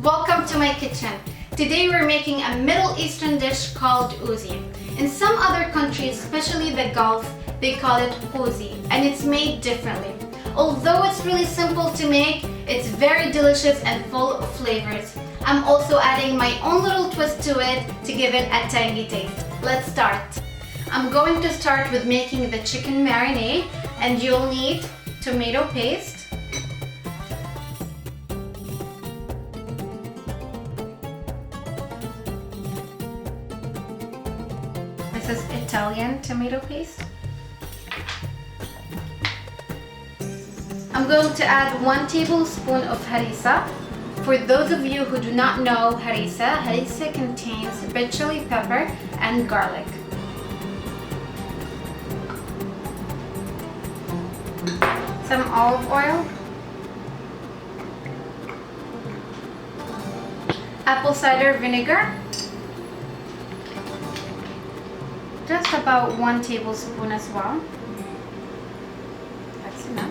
Welcome to my kitchen. Today we're making a Middle Eastern dish called Ouzi. In some other countries, especially the Gulf, they call it Ouzi, and it's made differently. Although it's really simple to make, it's very delicious and full of flavors. I'm also adding my own little twist to it to give it a tangy taste. Let's start. I'm going to start with making the chicken marinade, and you'll need tomato paste, this is Italian tomato paste. I'm going to add 1 tablespoon of harissa. For those of you who do not know harissa contains red chili pepper and garlic. Some olive oil, apple cider vinegar, just about 1 tablespoon as well. That's enough.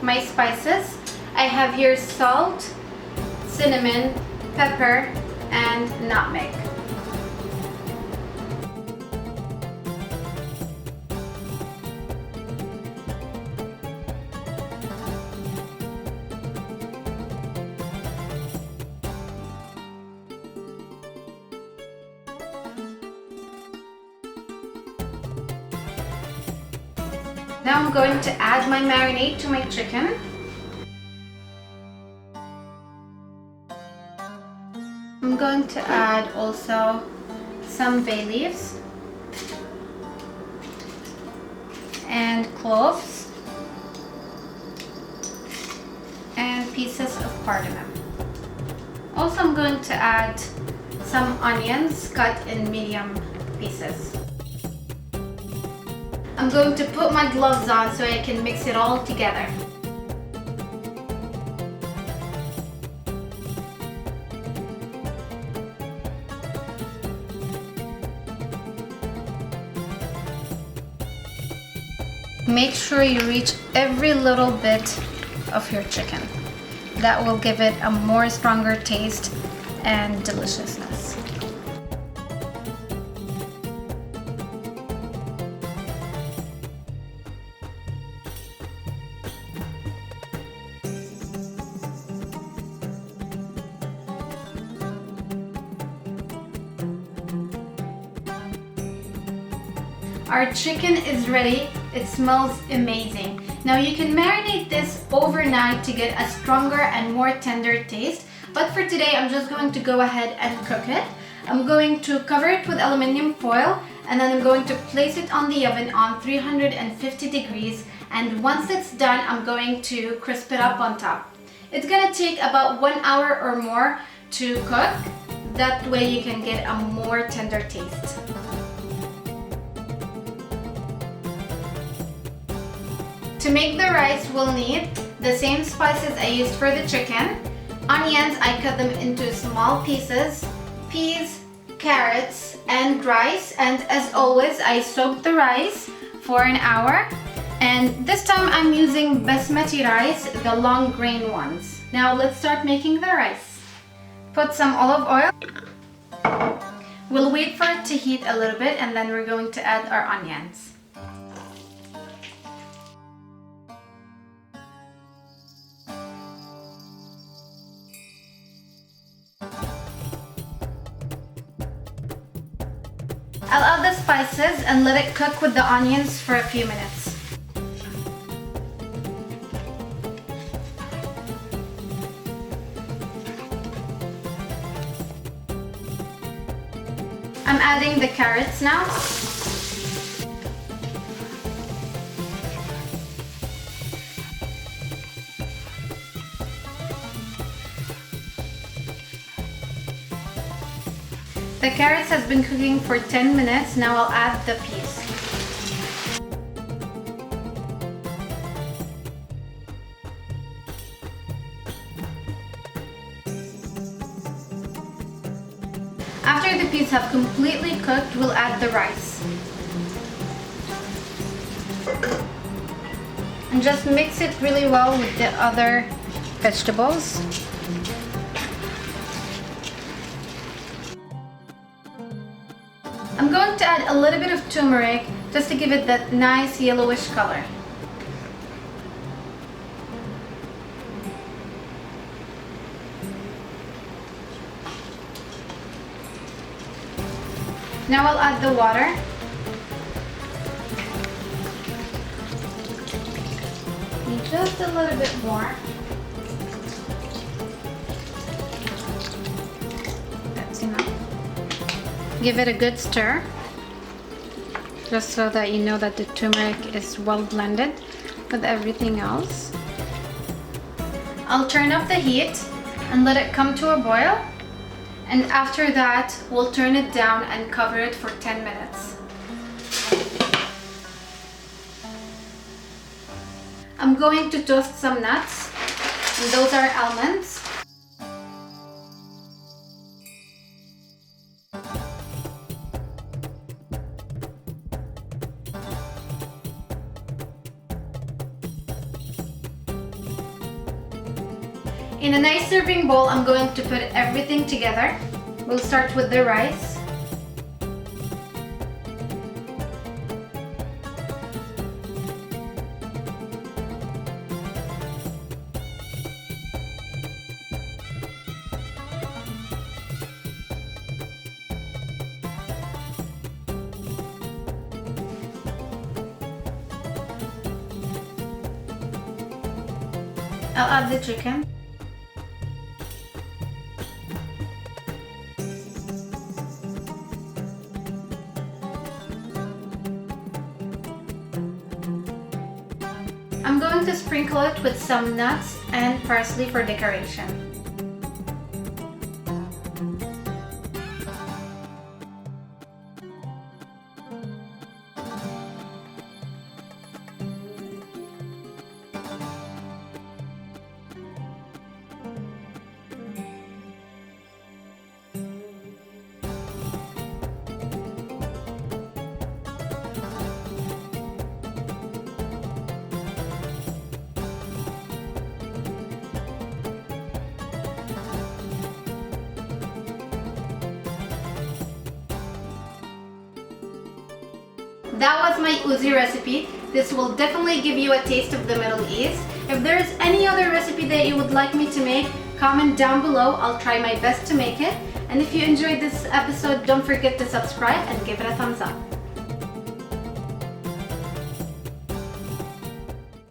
My spices, I have here salt, cinnamon, pepper, and nutmeg. Now I'm going to add my marinade to my chicken. I'm going to add also some bay leaves and cloves and pieces of cardmom. Also, I'm going to add some onions cut in medium pieces. I'm going to put my gloves on so I can mix it all together. Make sure you reach every little bit of your chicken. That will give it a more stronger taste and deliciousness. Our chicken is ready. It smells amazing. Now you can marinate this overnight to get a stronger and more tender taste. But for today, I'm just going to go ahead and cook it. I'm going to cover it with aluminum foil, and then I'm going to place it on the oven on 350 degrees. And once it's done, I'm going to crisp it up on top. It's gonna take about 1 hour or more to cook. That way you can get a more tender taste. To make the rice, we'll need the same spices I used for the chicken. Onions, I cut them into small pieces. Peas, carrots, and rice. And as always, I soaked the rice for an hour. And this time I'm using basmati rice, the long grain ones. Now let's start making the rice. Put some olive oil. We'll wait for it to heat a little bit, and then we're going to add our onions. I'll add the spices and let it cook with the onions for a few minutes. I'm adding the carrots now. The carrots has been cooking for 10 minutes. Now I'll add the peas. After the peas have completely cooked, we'll add the rice. And just mix it really well with the other vegetables. add a little bit of turmeric just to give it that nice yellowish color. Now I'll add the water. And just a little bit more. That's enough. Give it a good stir, just so that you know that the turmeric is well blended with everything else. I'll turn off the heat and let it come to a boil. And after that, we'll turn it down and cover it for 10 minutes. I'm going to toast some nuts, and those are almonds. In a nice serving bowl, I'm going to put everything together. We'll start with the rice. I'll add the chicken. I'm going to sprinkle it with some nuts and parsley for decoration. That was my Ouzi recipe. This will definitely give you a taste of the Middle East. If there is any other recipe that you would like me to make, comment down below. I'll try my best to make it. And if you enjoyed this episode, don't forget to subscribe and give it a thumbs up.